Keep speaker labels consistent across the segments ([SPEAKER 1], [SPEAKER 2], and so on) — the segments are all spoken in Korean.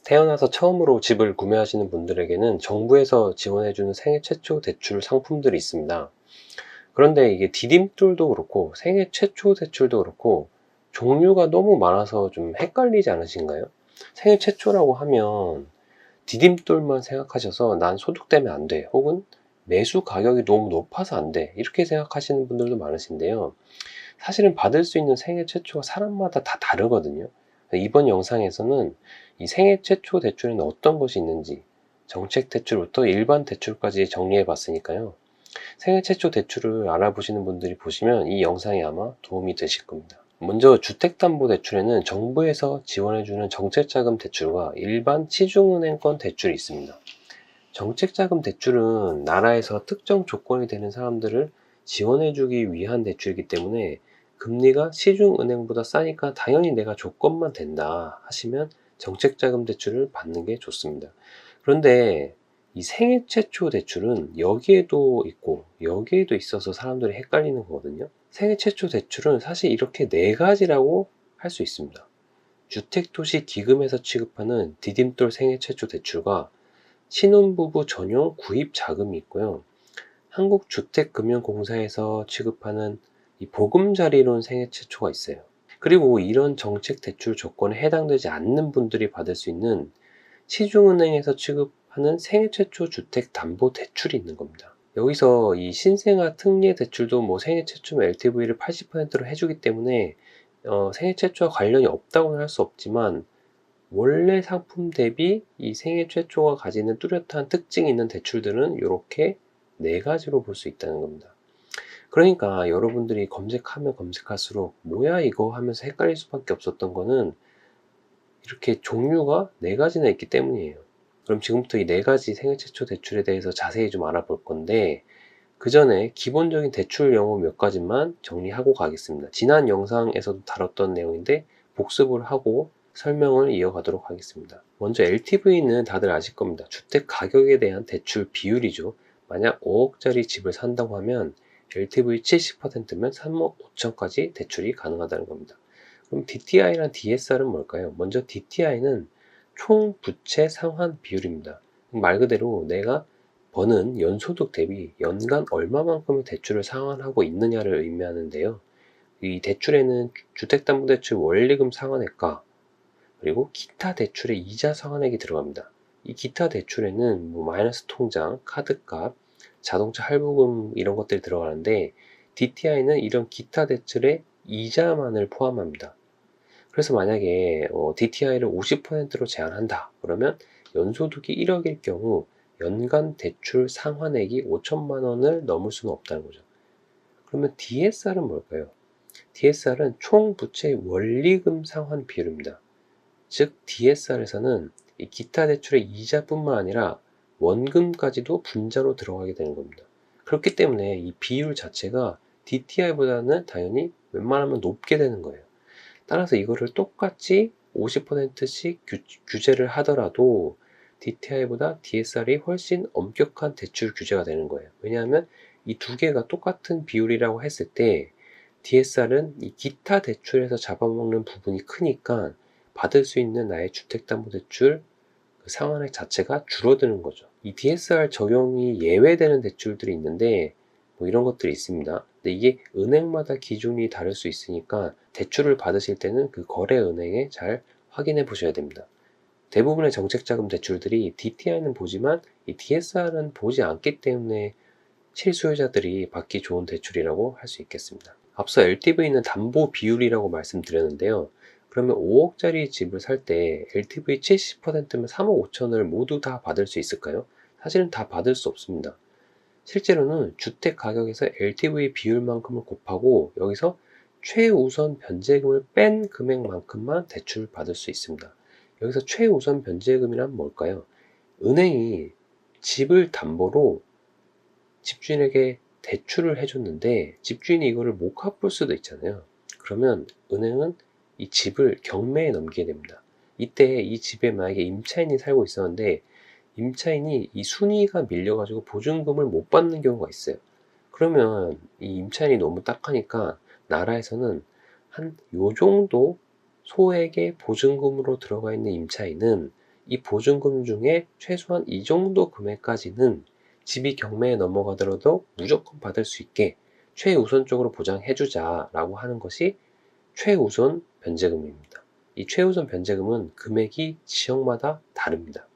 [SPEAKER 1] 태어나서 처음으로 집을 구매하시는 분들에게는 정부에서 지원해주는 생애 최초 대출 상품들이 있습니다. 그런데 이게 디딤돌도 그렇고 생애 최초 대출도 그렇고 종류가 너무 많아서 좀 헷갈리지 않으신가요? 생애 최초라고 하면 디딤돌만 생각하셔서 난 소득 때문에 안 돼, 혹은 매수 가격이 너무 높아서 안 돼, 이렇게 생각하시는 분들도 많으신데요. 사실은 받을 수 있는 생애 최초가 사람마다 다 다르거든요. 이번 영상에서는 이 생애 최초 대출에는 어떤 것이 있는지, 정책 대출부터 일반 대출까지 정리해 봤으니까요. 생애 최초 대출을 알아보시는 분들이 보시면 이 영상이 아마 도움이 되실 겁니다. 먼저 주택담보대출에는 정부에서 지원해주는 정책자금 대출과 일반 시중은행권 대출이 있습니다. 정책자금 대출은 나라에서 특정 조건이 되는 사람들을 지원해주기 위한 대출이기 때문에 금리가 시중은행보다 싸니까 당연히 내가 조건만 된다 하시면 정책자금 대출을 받는 게 좋습니다. 그런데 이 생애 최초 대출은 여기에도 있고 여기에도 있어서 사람들이 헷갈리는 거거든요. 생애 최초 대출은 사실 이렇게 네 가지라고 할 수 있습니다. 주택도시기금에서 취급하는 디딤돌 생애 최초 대출과 신혼부부 전용 구입 자금이 있고요. 한국주택금융공사에서 취급하는 이 보금자리론 생애 최초가 있어요. 그리고 이런 정책 대출 조건에 해당되지 않는 분들이 받을 수 있는 시중은행에서 취급하는 생애 최초 주택담보대출이 있는 겁니다. 여기서 이 신생아 특례 대출도 뭐 생애 최초면 LTV를 80%로 해주기 때문에 생애 최초와 관련이 없다고는 할 수 없지만 원래 상품 대비 이 생애 최초가 가지는 뚜렷한 특징이 있는 대출들은 이렇게 네 가지로 볼 수 있다는 겁니다. 그러니까 여러분들이 검색하면 검색할수록 뭐야 이거 하면서 헷갈릴 수밖에 없었던 거는 이렇게 종류가 네 가지나 있기 때문이에요. 그럼 지금부터 이 네 가지 생애 최초 대출에 대해서 자세히 좀 알아볼 건데, 그 전에 기본적인 대출 용어 몇 가지만 정리하고 가겠습니다. 지난 영상에서도 다뤘던 내용인데 복습을 하고 설명을 이어가도록 하겠습니다. 먼저 LTV는 다들 아실 겁니다. 주택 가격에 대한 대출 비율이죠. 만약 5억짜리 집을 산다고 하면 LTV 70%면 3억 5천까지 대출이 가능하다는 겁니다. 그럼 DTI랑 DSR은 뭘까요? 먼저 DTI는 총 부채 상환 비율입니다. 말 그대로 내가 버는 연소득 대비 연간 얼마만큼의 대출을 상환하고 있느냐를 의미하는데요. 이 대출에는 주택담보대출 원리금 상환액과 그리고 기타 대출의 이자 상환액이 들어갑니다. 이 기타 대출에는 뭐 마이너스 통장, 카드값, 자동차 할부금 이런 것들이 들어가는데 DTI는 이런 기타 대출의 이자만을 포함합니다. 그래서 만약에 DTI를 50%로 제한한다 그러면 연소득이 1억일 경우 연간 대출 상환액이 5천만 원을 넘을 수는 없다는 거죠. 그러면 DSR은 뭘까요? DSR은 총 부채 원리금 상환 비율입니다. 즉 DSR에서는 이 기타 대출의 이자뿐만 아니라 원금까지도 분자로 들어가게 되는 겁니다. 그렇기 때문에 이 비율 자체가 DTI보다는 당연히 웬만하면 높게 되는 거예요. 따라서 이거를 똑같이 50%씩 규제를 하더라도 DTI보다 DSR이 훨씬 엄격한 대출 규제가 되는 거예요. 왜냐하면 이 두 개가 똑같은 비율이라고 했을 때 DSR은 이 기타 대출에서 잡아먹는 부분이 크니까 받을 수 있는 나의 주택담보대출 상환액 자체가 줄어드는 거죠. 이 DSR 적용이 예외되는 대출들이 있는데 뭐 이런 것들이 있습니다. 근데 이게 은행마다 기준이 다를 수 있으니까 대출을 받으실 때는 그 거래 은행에 잘 확인해 보셔야 됩니다. 대부분의 정책자금 대출들이 DTI는 보지만 이 DSR은 보지 않기 때문에 실수요자들이 받기 좋은 대출이라고 할 수 있겠습니다. 앞서 LTV는 담보 비율이라고 말씀드렸는데요. 그러면 5억짜리 집을 살 때 LTV 70%면 3억 5천을 모두 다 받을 수 있을까요? 사실은 다 받을 수 없습니다. 실제로는 주택 가격에서 LTV 비율만큼을 곱하고 여기서 최우선 변제금을 뺀 금액만큼만 대출을 받을 수 있습니다. 여기서 최우선 변제금이란 뭘까요? 은행이 집을 담보로 집주인에게 대출을 해줬는데 집주인이 이거를 못 갚을 수도 있잖아요. 그러면 은행은 이 집을 경매에 넘기게 됩니다. 이때 이 집에 만약에 임차인이 살고 있었는데 임차인이 이 순위가 밀려가지고 보증금을 못 받는 경우가 있어요. 그러면 이 임차인이 너무 딱하니까 나라에서는 한 요 정도 소액의 보증금으로 들어가 있는 임차인은 이 보증금 중에 최소한 이 정도 금액까지는 집이 경매에 넘어가더라도 무조건 받을 수 있게 최우선적으로 보장해주자라고 하는 것이 최우선 변제금입니다. 이 최우선 변제금은 금액이 지역마다 다릅니다.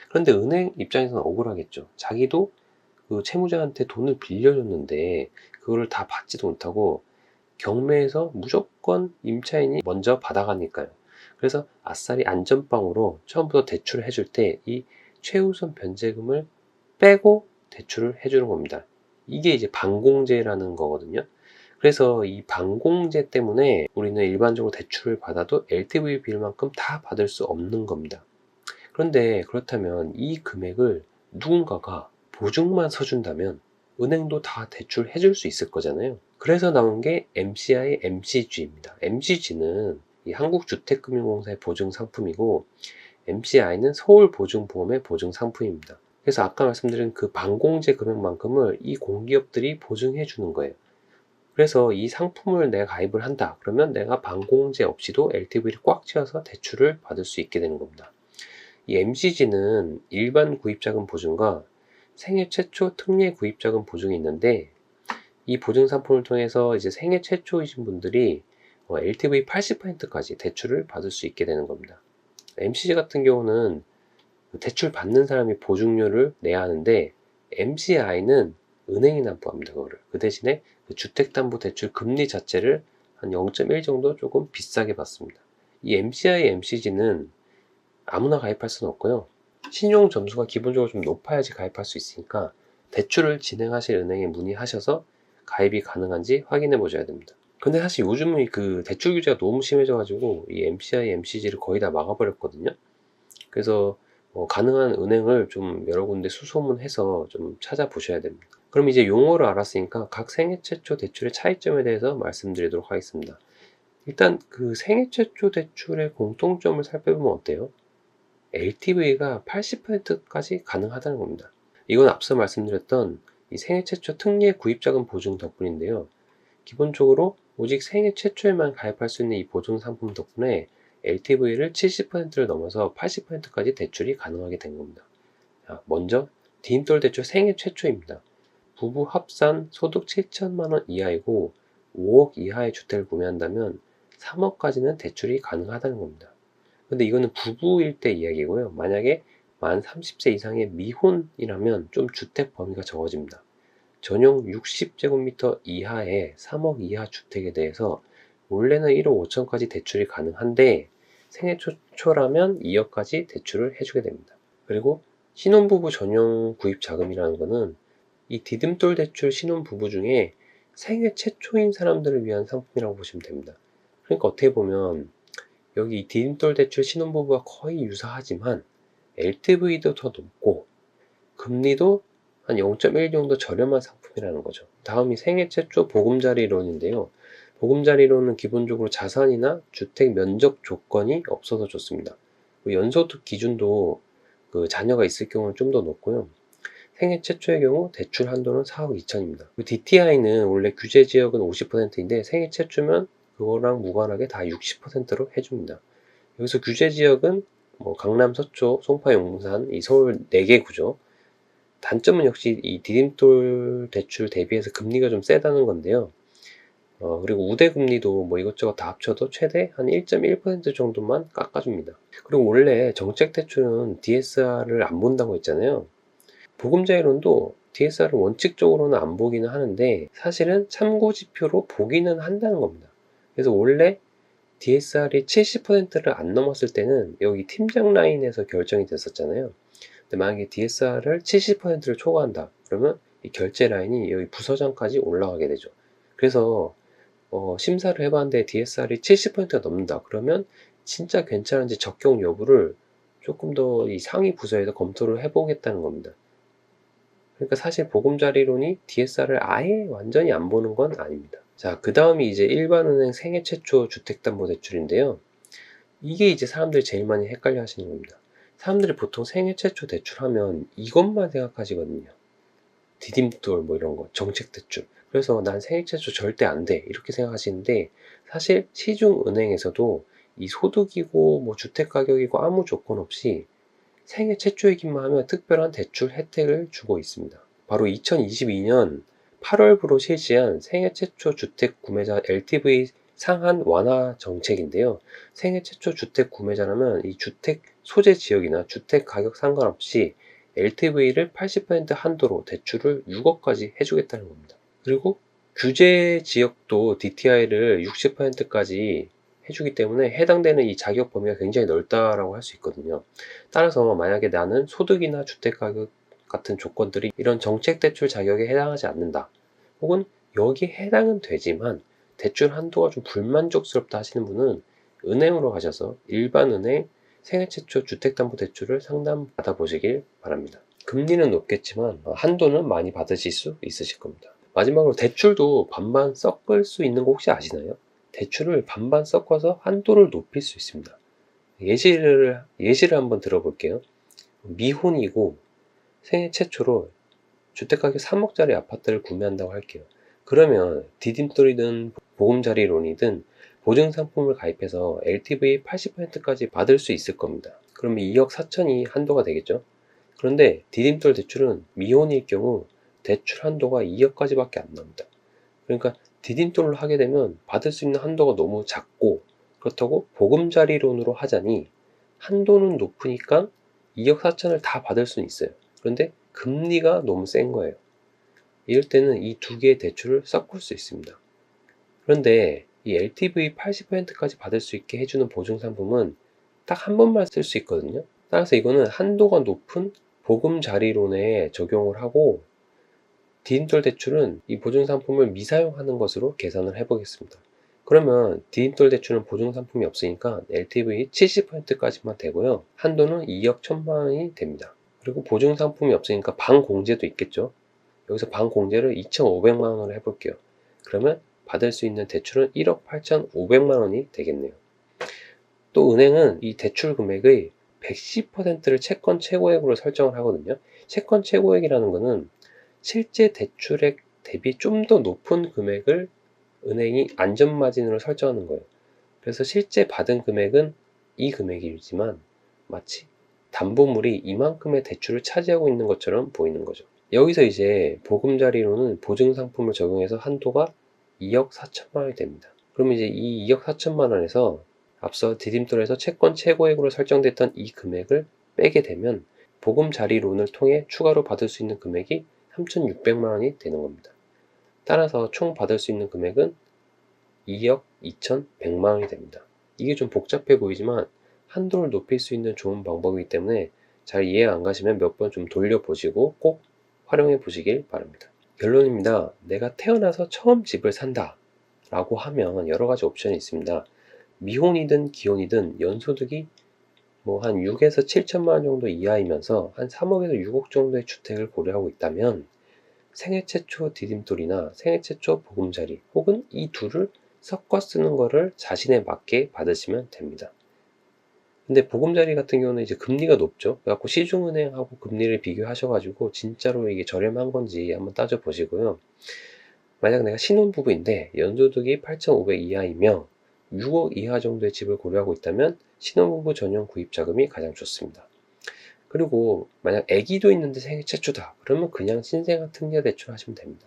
[SPEAKER 1] 그런데 은행 입장에서는 억울하겠죠. 자기도 그 채무자한테 돈을 빌려줬는데 그거를 다 받지도 못하고 경매에서 무조건 임차인이 먼저 받아가니까요. 그래서 아싸리 안전빵으로 처음부터 대출을 해줄 때 이 최우선 변제금을 빼고 대출을 해주는 겁니다. 이게 이제 반공제라는 거거든요. 그래서 이 반공제 때문에 우리는 일반적으로 대출을 받아도 LTV 비율만큼 다 받을 수 없는 겁니다. 그런데 그렇다면 이 금액을 누군가가 보증만 서준다면 은행도 다 대출해 줄 수 있을 거잖아요. 그래서 나온 게 MCI, MCG입니다. MCG는 이 한국주택금융공사의 보증 상품이고 MCI는 서울보증보험의 보증 상품입니다. 그래서 아까 말씀드린 그 반공제 금액만큼을 이 공기업들이 보증해 주는 거예요. 그래서 이 상품을 내가 가입을 한다. 그러면 내가 반공제 없이도 LTV를 꽉 채워서 대출을 받을 수 있게 되는 겁니다. 이 MCG는 일반 구입자금 보증과 생애 최초 특례 구입자금 보증이 있는데 이 보증 상품을 통해서 이제 생애 최초이신 분들이 LTV 80%까지 대출을 받을 수 있게 되는 겁니다. MCG 같은 경우는 대출 받는 사람이 보증료를 내야 하는데 MCI는 은행이 납부합니다. 그거를. 그 대신에 그 주택담보대출 금리 자체를 한 0.1 정도 조금 비싸게 받습니다. 이 MCI, MCG는 아무나 가입할 수는 없고요. 신용 점수가 기본적으로 좀 높아야지 가입할 수 있으니까 대출을 진행하실 은행에 문의하셔서 가입이 가능한지 확인해 보셔야 됩니다. 근데 사실 요즘은 그 대출 규제가 너무 심해져 가지고 이 MCI, MCG를 거의 다 막아버렸거든요. 그래서 가능한 은행을 좀 여러 군데 수소문해서 좀 찾아보셔야 됩니다. 그럼 이제 용어를 알았으니까 각 생애 최초 대출의 차이점에 대해서 말씀드리도록 하겠습니다. 일단 그 생애 최초 대출의 공통점을 살펴보면 어때요? LTV가 80%까지 가능하다는 겁니다. 이건 앞서 말씀드렸던 이 생애 최초 특례 구입자금 보증 덕분인데요. 기본적으로 오직 생애 최초에만 가입할 수 있는 이 보증 상품 덕분에 LTV를 70%를 넘어서 80%까지 대출이 가능하게 된 겁니다. 자, 먼저 디딤돌 대출 생애 최초입니다. 부부 합산 소득 7천만 원 이하이고 5억 이하의 주택을 구매한다면 3억까지는 대출이 가능하다는 겁니다. 근데 이거는 부부일 때 이야기고요. 만약에 만 30세 이상의 미혼이라면 좀 주택 범위가 적어집니다. 전용 60제곱미터 이하의 3억 이하 주택에 대해서 원래는 1억 5천까지 대출이 가능한데 생애 초라면 2억까지 대출을 해주게 됩니다. 그리고 신혼부부 전용 구입 자금이라는 거는 이 디딤돌 대출 신혼부부 중에 생애 최초인 사람들을 위한 상품이라고 보시면 됩니다. 그러니까 어떻게 보면 여기 디딤돌 대출 신혼부부와 거의 유사하지만 LTV도 더 높고 금리도 한 0.1 정도 저렴한 상품이라는 거죠. 다음이 생애 최초 보금자리론인데요. 보금자리론은 기본적으로 자산이나 주택 면적 조건이 없어서 좋습니다. 연소득 기준도 그 자녀가 있을 경우는 좀 더 높고요. 생애 최초의 경우 대출 한도는 4억 2천입니다. DTI는 원래 규제 지역은 50%인데 생애 최초면 그거랑 무관하게 다 60%로 해줍니다. 여기서 규제 지역은 뭐 강남, 서초, 송파, 용산, 이 서울 4개 구죠. 단점은 역시 이 디딤돌 대출 대비해서 금리가 좀 세다는 건데요. 그리고 우대금리도 뭐 이것저것 다 합쳐도 최대 한 1.1% 정도만 깎아줍니다. 그리고 원래 정책 대출은 DSR을 안 본다고 했잖아요. 보금자리론도 DSR을 원칙적으로는 안 보기는 하는데 사실은 참고지표로 보기는 한다는 겁니다. 그래서 원래 DSR이 70%를 안 넘었을 때는 여기 팀장 라인에서 결정이 됐었잖아요. 근데 만약에 DSR을 70%를 초과한다 그러면 이 결제 라인이 여기 부서장까지 올라가게 되죠. 그래서 심사를 해봤는데 DSR이 70%가 넘는다 그러면 진짜 괜찮은지 적용 여부를 조금 더 이 상위 부서에서 검토를 해보겠다는 겁니다. 그러니까 사실 보금자리론이 DSR을 아예 완전히 안 보는 건 아닙니다. 자, 그 다음이 이제 일반은행 생애 최초 주택담보대출인데요. 이게 이제 사람들이 제일 많이 헷갈려 하시는 겁니다. 사람들이 보통 생애 최초 대출하면 이것만 생각하시거든요. 디딤돌 뭐 이런 거, 정책 대출. 그래서 난 생애 최초 절대 안 돼. 이렇게 생각하시는데 사실 시중은행에서도 이 소득이고 뭐 주택 가격이고 아무 조건 없이 생애 최초이기만 하면 특별한 대출 혜택을 주고 있습니다. 바로 2022년 8월부로 실시한 생애 최초 주택 구매자 LTV 상한 완화 정책인데요. 생애 최초 주택 구매자라면 이 주택 소재 지역이나 주택 가격 상관없이 LTV를 80% 한도로 대출을 6억까지 해주겠다는 겁니다. 그리고 규제 지역도 DTI를 60%까지 해주기 때문에 해당되는 이 자격 범위가 굉장히 넓다라고 할 수 있거든요. 따라서 만약에 나는 소득이나 주택 가격 같은 조건들이 이런 정책 대출 자격에 해당하지 않는다, 혹은 여기에 해당은 되지만 대출 한도가 좀 불만족스럽다 하시는 분은 은행으로 가셔서 일반 은행 생애 최초 주택담보대출을 상담 받아보시길 바랍니다. 금리는 높겠지만 한도는 많이 받으실 수 있으실 겁니다. 마지막으로 대출도 반반 섞을 수 있는 거 혹시 아시나요? 대출을 반반 섞어서 한도를 높일 수 있습니다. 예시를 한번 들어볼게요. 미혼이고 생애 최초로 주택가격 3억짜리 아파트를 구매한다고 할게요. 그러면 디딤돌이든 보금자리론이든 보증상품을 가입해서 LTV 80%까지 받을 수 있을 겁니다. 그러면 2억 4천이 한도가 되겠죠. 그런데 디딤돌 대출은 미혼일 경우 대출 한도가 2억까지 밖에 안 나옵니다. 그러니까 디딤돌로 하게 되면 받을 수 있는 한도가 너무 작고, 그렇다고 보금자리론으로 하자니 한도는 높으니까 2억 4천을 다 받을 수는 있어요. 그런데 금리가 너무 센 거예요. 이럴 때는 이 두 개의 대출을 섞을 수 있습니다. 그런데 이 LTV 80%까지 받을 수 있게 해주는 보증상품은 딱 한 번만 쓸 수 있거든요. 따라서 이거는 한도가 높은 보금자리론에 적용을 하고, 디딤돌 대출은 이 보증상품을 미사용하는 것으로 계산을 해보겠습니다. 그러면 디딤돌 대출은 보증상품이 없으니까 LTV 70%까지만 되고요. 한도는 2억 1천만 원이 됩니다. 그리고 보증상품이 없으니까 반공제도 있겠죠. 여기서 반공제를 2,500만 원으로 해볼게요. 그러면 받을 수 있는 대출은 1억 8,500만 원이 되겠네요. 또 은행은 이 대출 금액의 110%를 채권 최고액으로 설정을 하거든요. 채권 최고액이라는 것은 실제 대출액 대비 좀 더 높은 금액을 은행이 안전마진으로 설정하는 거예요. 그래서 실제 받은 금액은 이 금액이지만 마치 담보물이 이만큼의 대출을 차지하고 있는 것처럼 보이는 거죠. 여기서 이제 보금자리로는 보증상품을 적용해서 한도가 2억 4천만 원이 됩니다. 그러면 이제 이 2억 4천만 원에서 앞서 디딤돌에서 채권 최고액으로 설정됐던 이 금액을 빼게 되면 보금자리론을 통해 추가로 받을 수 있는 금액이 3,600만 원이 되는 겁니다. 따라서 총 받을 수 있는 금액은 2억 2,100만 원이 됩니다. 이게 좀 복잡해 보이지만 한도를 높일 수 있는 좋은 방법이기 때문에 잘 이해 안 가시면 몇 번 좀 돌려보시고 꼭 활용해 보시길 바랍니다. 결론입니다. 내가 태어나서 처음 집을 산다 라고 하면 여러 가지 옵션이 있습니다. 미혼이든 기혼이든 연소득이 뭐 한 6에서 7천만 원 정도 이하이면서 한 3억에서 6억 정도의 주택을 고려하고 있다면 생애 최초 디딤돌이나 생애 최초 보금자리, 혹은 이 둘을 섞어 쓰는 거를 자신에 맞게 받으시면 됩니다. 근데 보금자리 같은 경우는 이제 금리가 높죠. 그래갖고 시중은행하고 금리를 비교하셔가지고 진짜로 이게 저렴한 건지 한번 따져보시고요. 만약 내가 신혼부부인데 연소득이 8,500 이하이며 6억 이하 정도의 집을 고려하고 있다면 신혼부부 전용 구입자금이 가장 좋습니다. 그리고 만약 아기도 있는데 생애 최초다, 그러면 그냥 신생아 특례 대출 하시면 됩니다.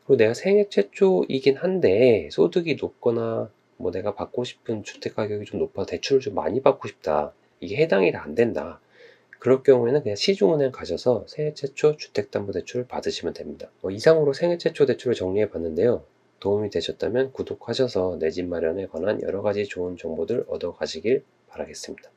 [SPEAKER 1] 그리고 내가 생애 최초이긴 한데 소득이 높거나 뭐 내가 받고 싶은 주택 가격이 좀 높아서 대출을 좀 많이 받고 싶다, 이게 해당이 안 된다, 그럴 경우에는 그냥 시중은행 가셔서 생애 최초 주택담보대출을 받으시면 됩니다. 이상으로 생애 최초 대출을 정리해 봤는데요. 도움이 되셨다면 구독하셔서 내 집 마련에 관한 여러 가지 좋은 정보들 얻어 가시길 바라겠습니다.